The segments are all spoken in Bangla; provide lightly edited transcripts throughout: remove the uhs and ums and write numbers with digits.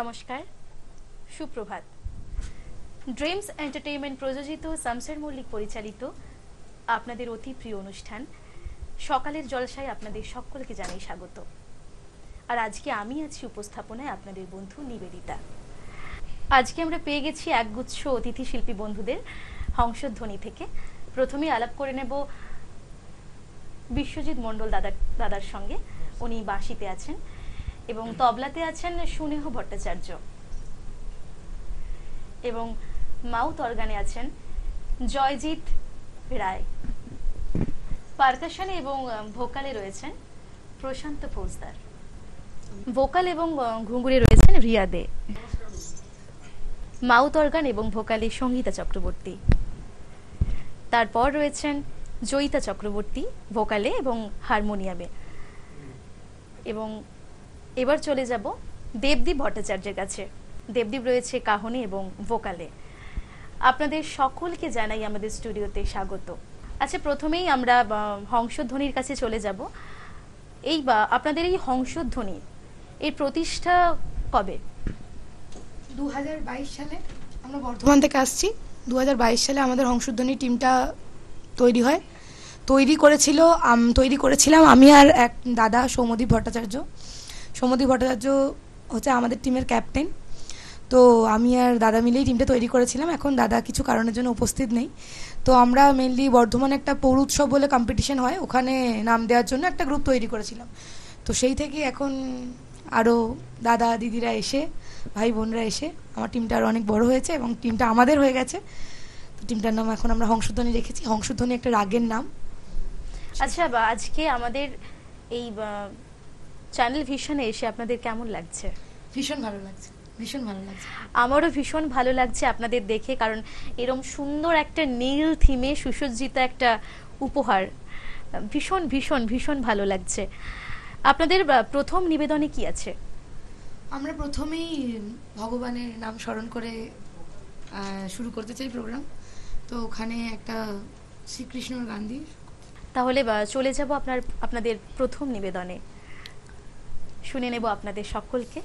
নমস্কার, সুপ্রভাত। ড্রিমস এন্টারটেইনমেন্ট প্রযোজিত শামসের মল্লিক পরিচালিত আপনাদের অতি প্রিয় অনুষ্ঠান সকালের জলসায় আপনাদের সকলকে জানাই স্বাগত। আর আজকে আমি আছি উপস্থাপনায় আপনাদের বন্ধু নিবেদিতা। আজকে আমরা পেয়ে গেছি একগুচ্ছ অতিথি শিল্পী বন্ধুদের হংসধ্বনি থেকে। প্রথমেই আলাপ করে নেব বিশ্বজিৎ মণ্ডল দাদার সঙ্গে। উনি বাঁশিতে আছেন এবং তবলাতে আছেন সুনেহ ভট্টাচার্য, এবং মাউথ অর্গানে আছেন জয়জিৎ রায়। পারকাশনে এবং ভোকালে রয়েছেন প্রশান্ত ফৌজদার। ভোকাল এবং ঘুঙুরে রয়েছেন রিয়া দে। মাউথ অর্গান এবং ভোকালে সঙ্গীতা চক্রবর্তী। তারপর রয়েছেন জয়িতা চক্রবর্তী ভোকালে এবং হারমোনিয়ামে। এবং এবার চলে যাব দেবদীপ ভট্টাচার্যের কাছে। দেবদীপ রয়েছে কাহনে এবং ভোকালে। আপনাদের সকলকে জানাই আমাদের স্টুডিওতে স্বাগত। আচ্ছা, প্রথমেই আমরা হংসধ্বনির কাছে চলে যাব। আপনাদের এই হংসধ্বনি এর প্রতিষ্ঠা কবে? 2022 সালে। আমরা বর্ধমান থেকে আসছি। 2022 সালে আমাদের হংসধ্বনি টিমটা তৈরি করেছিলাম আমি আর এক দাদা সৌম্যদীপ ভট্টাচার্য। সৌম্যদীপ ভট্টাচার্য হচ্ছে আমাদের টিমের ক্যাপ্টেন। তো আমি আর দাদা মিলেই টিমটা তৈরি করেছিলাম। এখন দাদা কিছু কারণের জন্য উপস্থিত নেই। তো আমরা মেনলি বর্ধমানে একটা পৌর উৎসব বলে কম্পিটিশন হয়, ওখানে নাম দেওয়ার জন্য একটা গ্রুপ তৈরি করেছিলাম। তো সেই থেকে এখন আরও দাদা দিদিরা এসে, ভাই বোনরা এসে আমার টিমটা আরও অনেক বড় হয়েছে এবং টিমটা আমাদের হয়ে গেছে। তো টিমটার নাম এখন আমরা হংসধ্বনি রেখেছি। হংসধ্বনি একটা রাগের নাম। আচ্ছা, আজকে আমাদের এই চ্যানেল ভিশনে এসে আপনাদের কেমন লাগছে? ভীষণ ভালো লাগছে। আমারও ভীষণ ভালো লাগছে আপনাদের দেখে, কারণ এরকম সুন্দর একটা নীল থিমে সুসজ্জিত একটা উপহার ভীষণ ভীষণ ভীষণ ভালো লাগছে। আপনাদের প্রথম নিবেদনে কি আছে? আমরা প্রথমেই ভগবানের নাম স্মরণ করে শুরু করতে চাই প্রোগ্রাম। তো ওখানে একটা শ্রীকৃষ্ণর গান দিই। তাহলে চলে যাব আপনাদের প্রথম নিবেদনে। শুনে নেব আপনাদের সকলকে।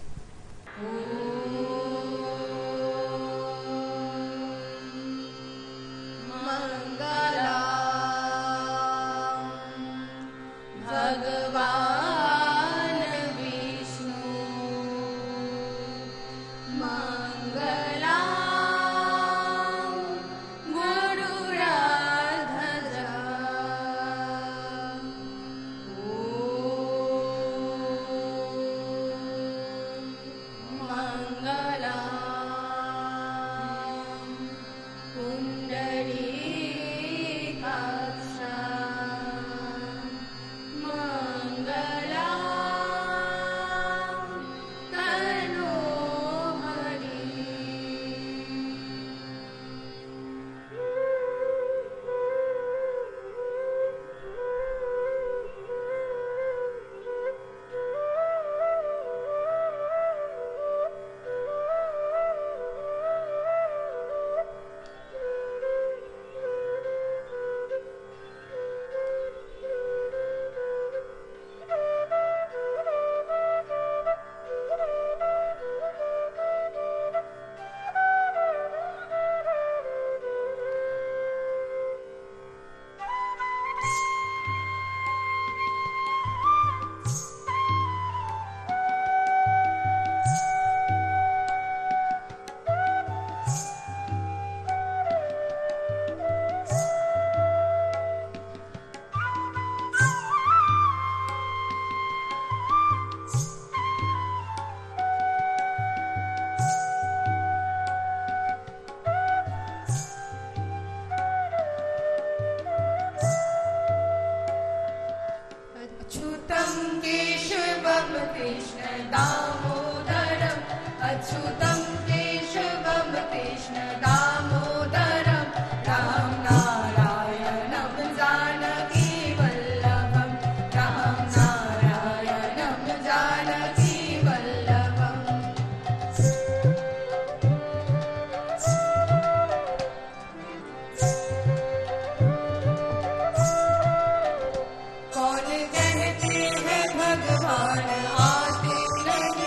कौन कहते हैं भगवान आते नहीं।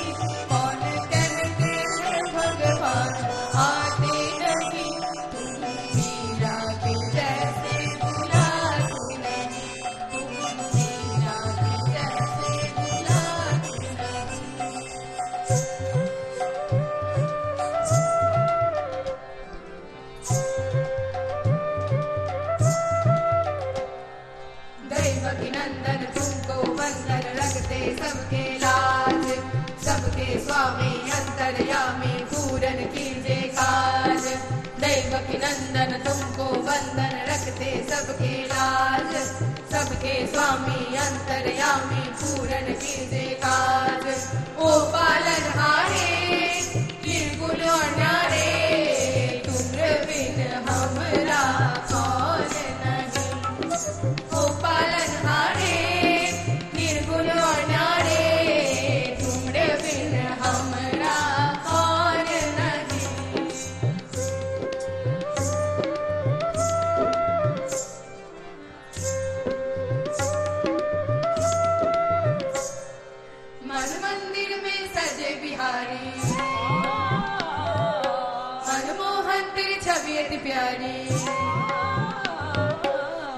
दैवकी नंदन तुमको बंदन रखते सबके लाज, सबके स्वामी अंतर्यामी पूरन कीजे काज। दैवकी नंदन तुमको बंदन रखते सबके लाज, सबके स्वामी अंतर्यामी पूरन कीजे काज। ओ पालनहारे निर्गुण और न्यारे, तुम्र बिन हमरा कौन नहीं। ओ पालनहारे निर्गुण और न्यारे, तुम्र बिन हमरा कौन नहीं। मन मंदिर में सजे बिहारी, मनमोहन तेरी छवि अति प्यारी।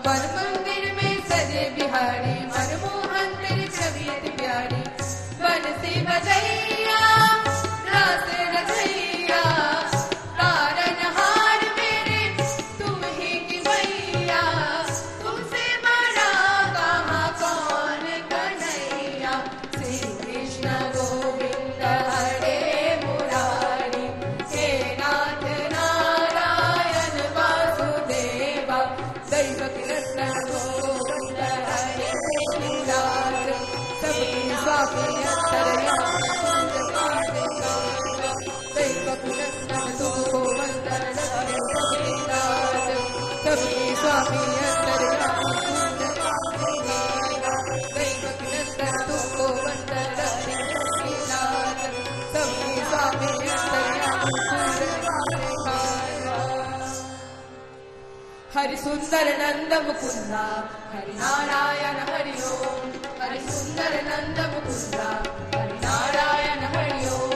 मन मंदिर में सजे बिहारी, मनमोहन तेरी छवि अति प्यारी। बंसी बजैया रास रचैया, तारनहार मेरे तुम ही की मैया। तुमसे बड़ा कहाँ कौन कन्हैया। श्री कृष्ण गोविंद हरे मुरारी, हे नाथ नारायण वासुदेवा। दैवकी नंदन गोविंद हरे मुरारी, सबके स्वामी अंतर्यामी दैवकी नंदन तुमको बंदन रखते सबके लाज, सबके स्वामी अंतर्यामी दैवकी नंदन तुमको बंदन रखते सबके लाज, सबके स्वामी अंतर्यामी हरि सुंदर नंद मुकुंदा, हरि नारायण हरि ओम। हरि सुंदर नंद मुकुंदा, हरि नारायण हरि ओम।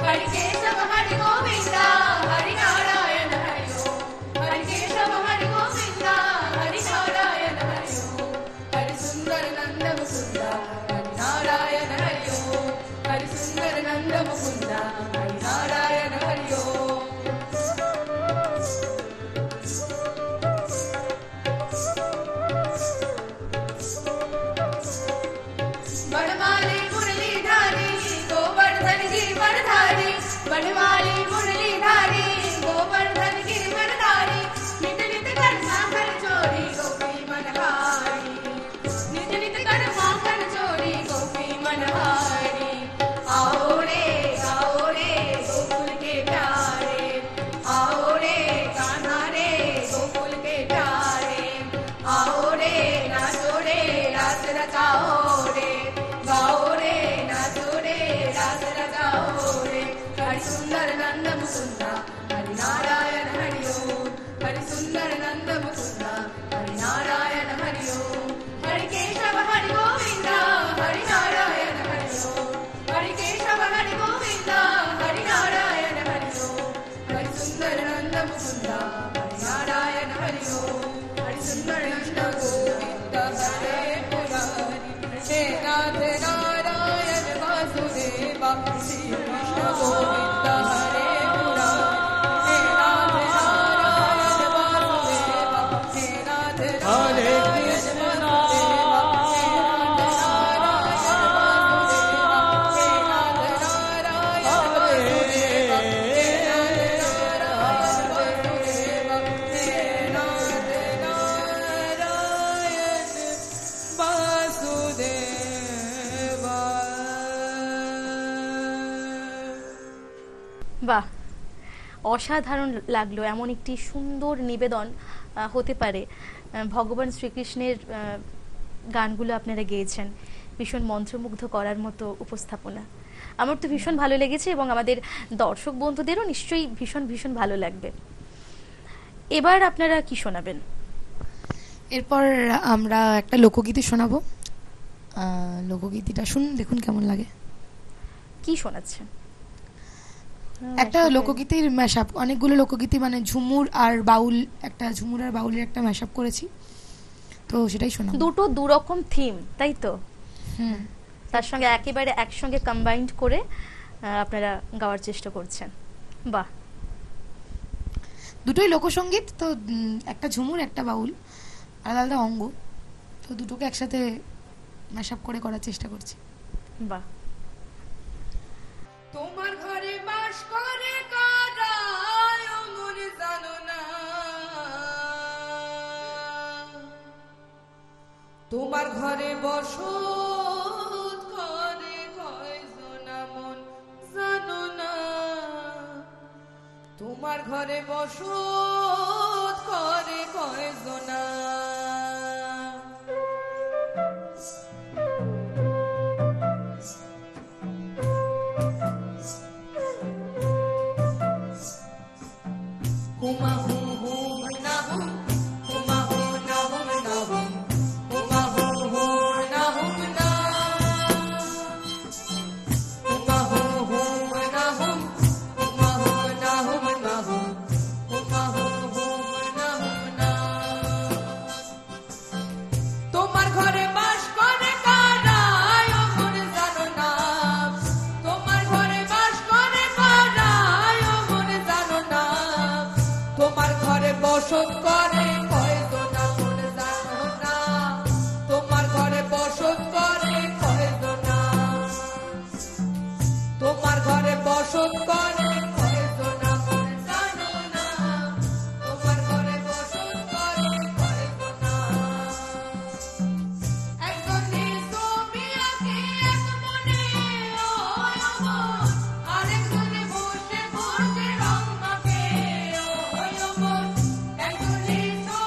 हरि केशव हरि गोविंदा, हरि नारायण हरि ओम। हरि केशव हरि गोविंदा, हरि नारायण हरि ओम। हरि सुंदर नंद मुकुंदा, हरि नारायण हरि ओम। हरि सुंदर नंद मुकुंदा, हरि नारायण हरि ओम। बनमाली मुरलीधारी गोवर्धन गिरिवरधारी, बनमाली मुरलीधारी गोवर्धन गिरिवरधारी। नित नित करना कर चोरी गोपी मनहारी, नित नित करना कर चोरी गोपी मनहारी। आओ रे गोकुल के प्यारे, आओ रे कान्हा रे गोकुल के प्यारे। आओ रे नाचो रे रास रचाओ रे, गाओ रे नाचो रे रास रचाओ रे। हरि सुंदर नंद मुकुंदा, हरि नारायण हरि ओम। हरि सुंदर नंद मुकुंदा, हरि नारायण हरि ओम। हरि केशव हरि गोविंदा, हरि नारायण हरि ओम। हरि केशव हरि गोविंदा, हरि नारायण हरि ओम। हरि सुंदर नंद मुकुंदा, हरि नारायण हरि ओम। हरि सुंदर नंद गोविंद हरे मुरारी, हे नाथ नारायण वासुदेवा। श्री कृष्ण गोविंद हरे मुरारी, हे नाथ नारायण वासुदेवा। हे नाथ नारायण वासुदेवा, हे नाथ नारायण वासुदेवा। हे नाथ नारायण वासुदेवा, हे नाथ नारायण वासुदेवा। हे नाथ नारायण वासुदेवा। বাহ, অসাধারণ লাগলো। এমন একটি সুন্দর নিবেদন হতে পারে। ভগবান শ্রীকৃষ্ণের গানগুলো আপনারা গেয়েছেন, ভীষণ মন্ত্রমুগ্ধ করার মতো উপস্থাপনা। আমার তো ভীষণ ভালো লেগেছে এবং আমাদের দর্শক বন্ধুদেরও নিশ্চয়ই ভীষণ ভীষণ ভালো লাগবে। এবার আপনারা কি শোনাবেন? এরপর আমরা একটা লোকগীতি শোনাবো। লোকগীতিটা শুনুন, দেখুন কেমন লাগে। কি শোনাচ্ছেন? একটা লোকগীতির ম্যাশআপ, অনেকগুলো লোকগীতি মানে ঝুমুর আর বাউল, একটা ঝুমুর আর বাউলের একটা ম্যাশআপ করেছি, তো সেটাই শোনাবো। দুটো দুরকম থিম, তাই তো? তার সঙ্গে একেবারে একসঙ্গে কম্বাইন্ড করে আপনারা গাওয়ার চেষ্টা করছেন। বাহ। দুটোই লোকসঙ্গীত তো, একটা ঝুমুর একটা বাউল, আলাদা আলাদা অঙ্গ, তো দুটোকে একসাথে ম্যাশআপ করে করার চেষ্টা করছি। বাহ। তোমার ঘরে বাস করে কারা ও মনে জানো না, তোমার ঘরে বসত করে কয়জন মন জানো না, তোমার ঘরে বসত করে কয়জন। হুমা হুম হুম না হুম, হুমা হুম না হুম না হুম, হুমা হুম হুম না হুম না, হুমা হুম হুম না হুম, হুমা হুম না হুম না হুম, হুমা হুম হুম না হুম না। তোমার ঘরে বাস করে কারা ও মনে জানো না, তোমার ঘরে বাস করে কারা ও মনে জানো না, তোমার ঘরে বসত করে কয়জন মনে জানো না, তোমার ঘরে বসত করে কয়জন, তোমার ঘরে বসত করে কয়জন মনে জানো না, তোমার ঘরে বসত করে কয়জন। একজনে ছবি আঁকে এক মনে ও অমর, আরেকজনে বসে বসে রং মাখে ও অমর, একজনে ছবি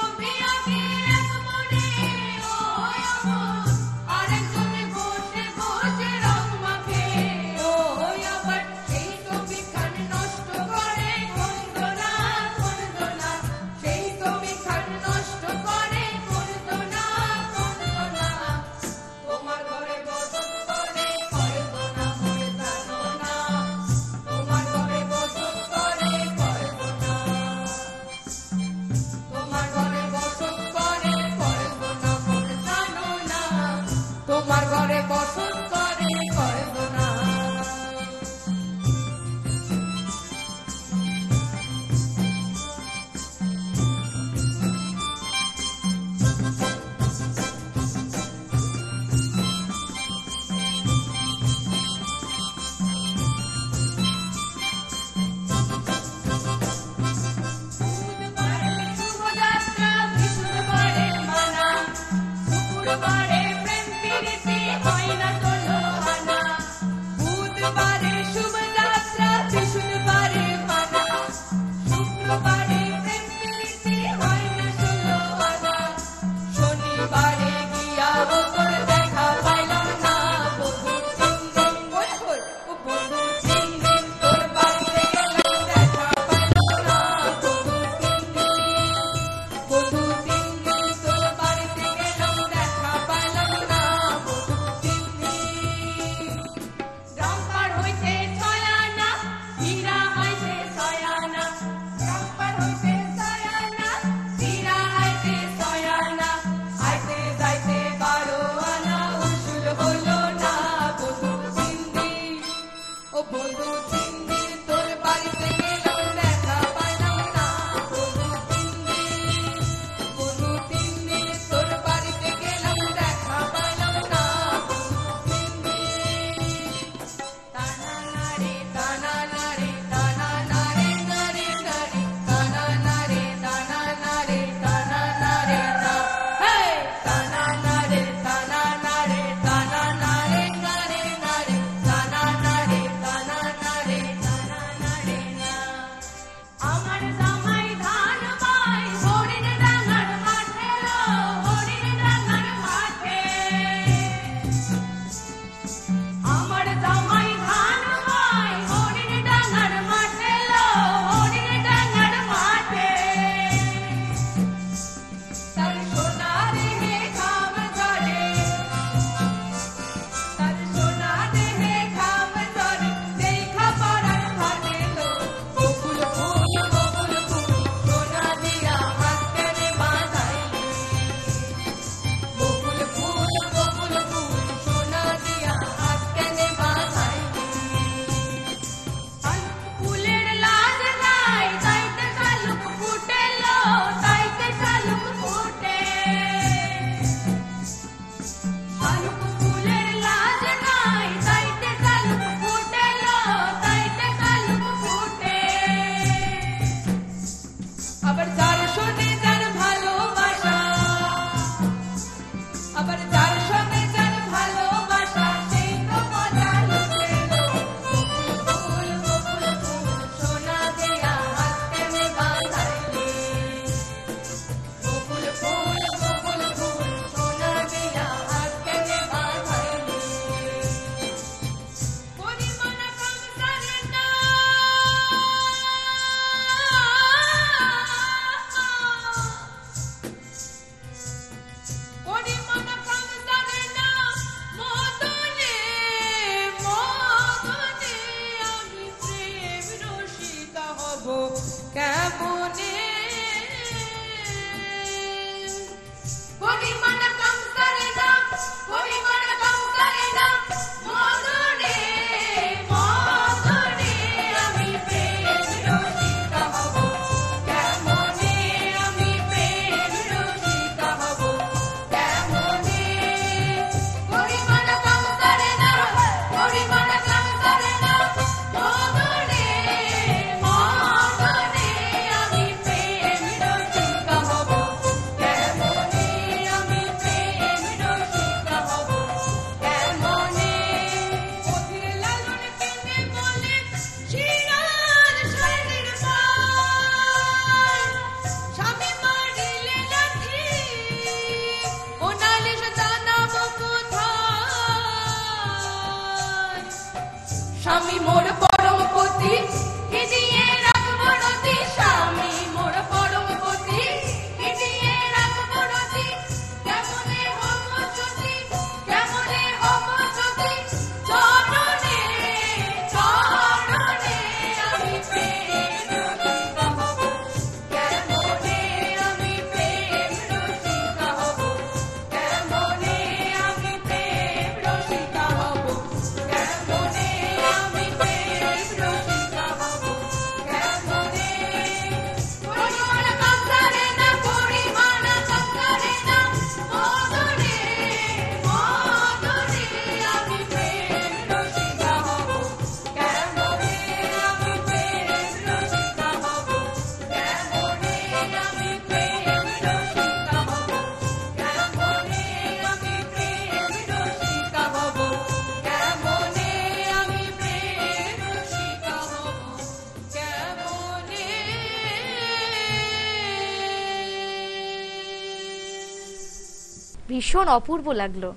ভীষণ অপূর্ব লাগলো,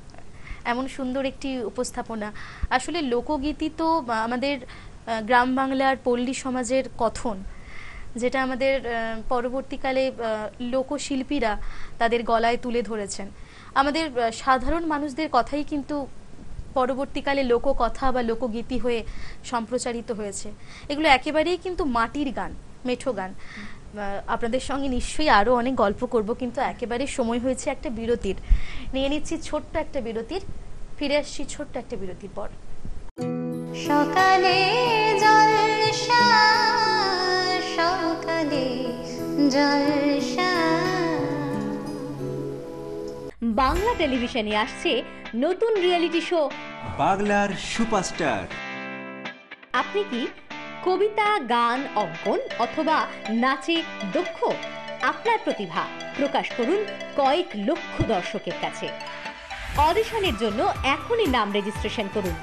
এমন সুন্দর একটি উপস্থাপনা। আসলে লোকগীতি তো আমাদের গ্রাম বাংলার পল্লী সমাজের কথন, যেটা আমাদের পরবর্তীকালে লোকশিল্পীরা তাদের গলায় তুলে ধরেছেন। আমাদের সাধারণ মানুষদের কথাই কিন্তু পরবর্তীকালে লোককথা বা লোকগীতি হয়ে সম্প্রচারিত হয়েছে। এগুলো একেবারেই কিন্তু মাটির গান, মেঠো গান। আপনাদের সঙ্গে নিশ্চয়ই আরও অনেক গল্প করব, কিন্তু একেবারে সময় হয়েছে একটা বিরতির। নিয়ে নিচ্ছি ছোট্ট একটা বিরতির, ফিরে আসছি ছোট্ট একটা বিরতির পর। সকালে জলসা, সকালে জলসা। বাংলা টেলিভিশনে আসছে নতুন রিয়েলিটি শো বাংলার সুপারস্টার। আপনি কি কবিতা, গান, অঙ্কন অথবা নাচে দক্ষ? আপনার প্রতিভা প্রকাশ করুন কয়েক লক্ষ দর্শকের কাছে। অডিশনের জন্য এখনই নাম রেজিস্ট্রেশন করুন।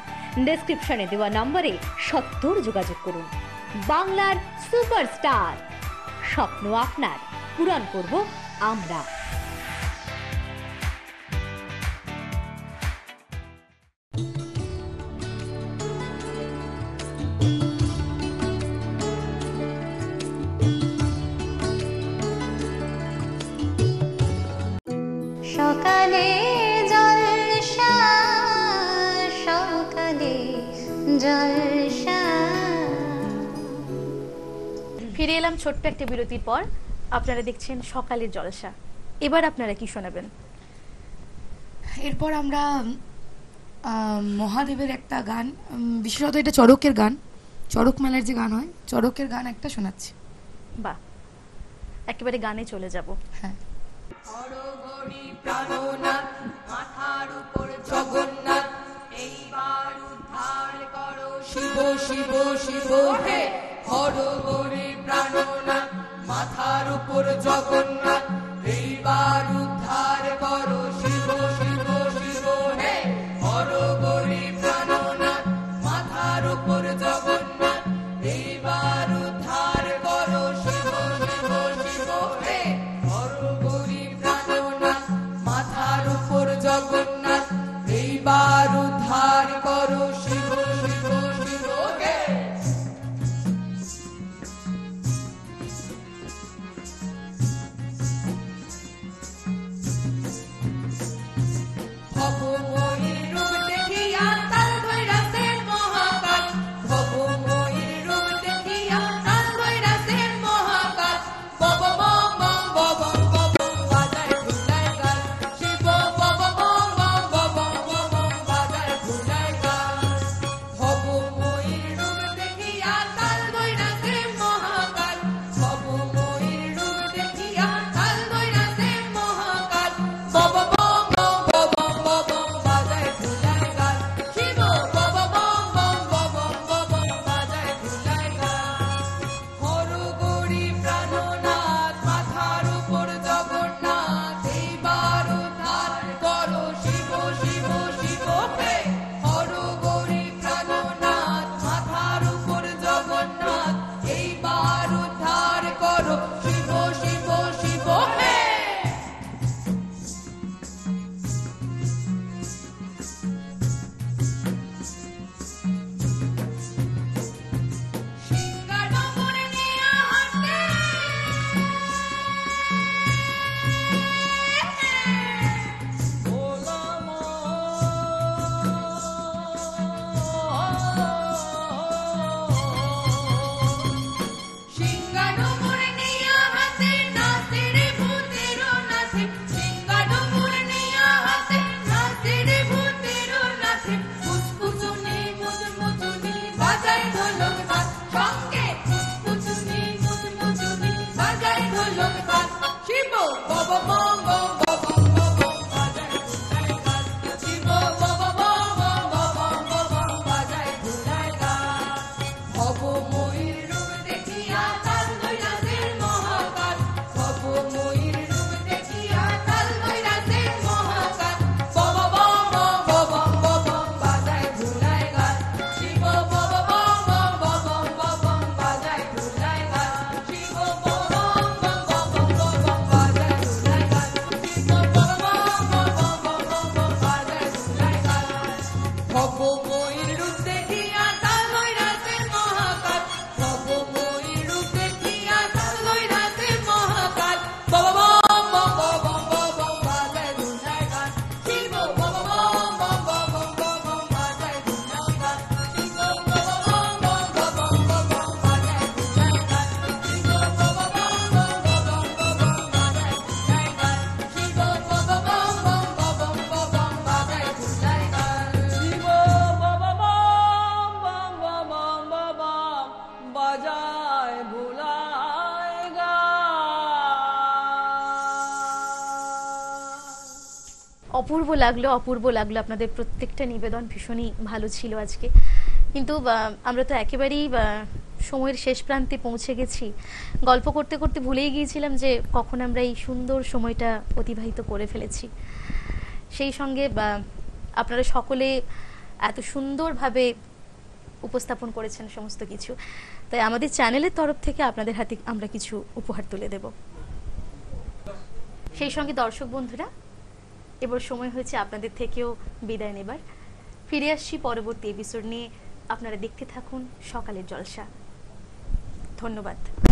ডেসক্রিপশনে দেওয়া নম্বরে সত্বর যোগাযোগ করুন। বাংলার সুপারস্টার, স্বপ্ন আপনার, পূরণ করব আমরা। সকালে জলসা, সকালে জলসা। ফিরে এলাম ছোট্ট একটা বিরতির পর। আপনারা দেখছেন সকালের জলসা। এবার আপনারা কি শোনাবেন? এরপর আমরা মহাদেবের একটা গান, বিশেষত এটা চড়কের গান, চড়ক মেলার যে গান হয়, চড়কের গান একটা শোনাচ্ছি। বাহ, একেবারে গানে চলে যাব। হ্যাঁ। হরগরি প্রাণনাথ, মাথার উপর জগন্নাথ, এইবার উদ্ধার করো শিব শিব শিব হে। হরগরি প্রাণনাথ, মাথার উপর জগন্নাথ, এইবার উদ্ধার করো শিব শিব শিব হে। হরগরি প্রাণনাথ, মাথার উপর জগন্নাথ, এইবার উদ্ধার করো শিব শিব শিব হে। হরগরি প্রাণনাথ, মাথার উপর জগন্নাথ, এইবার উদ্ধার করো শিব শিব শিব হে। অপূর্ব লাগলো আপনাদের প্রত্যেকটা নিবেদন ভীষণই ভালো ছিল আজকে। কিন্তু আমরা তো একেবারেই সময়ের শেষ প্রান্তে পৌঁছে গেছি। গল্প করতে করতে ভুলেই গিয়েছিলাম যে কখন আমরা এই সুন্দর সময়টা অতিবাহিত করে ফেলেছি। সেই সঙ্গে আপনারা সকলে এত সুন্দরভাবে উপস্থাপন করেছেন সমস্ত কিছু, তাই আমাদের চ্যানেলের তরফ থেকে আপনাদের হাতে আমরা কিছু উপহার তুলে দেব। সেই সঙ্গে দর্শক বন্ধুরা, এবার সময় হয়েছে আপনাদের থেকেও বিদায় নেবার। ফিরে আসছি পরবর্তী এপিসোড নিয়ে। আপনারা দেখতে থাকুন সকালের জলসা। ধন্যবাদ।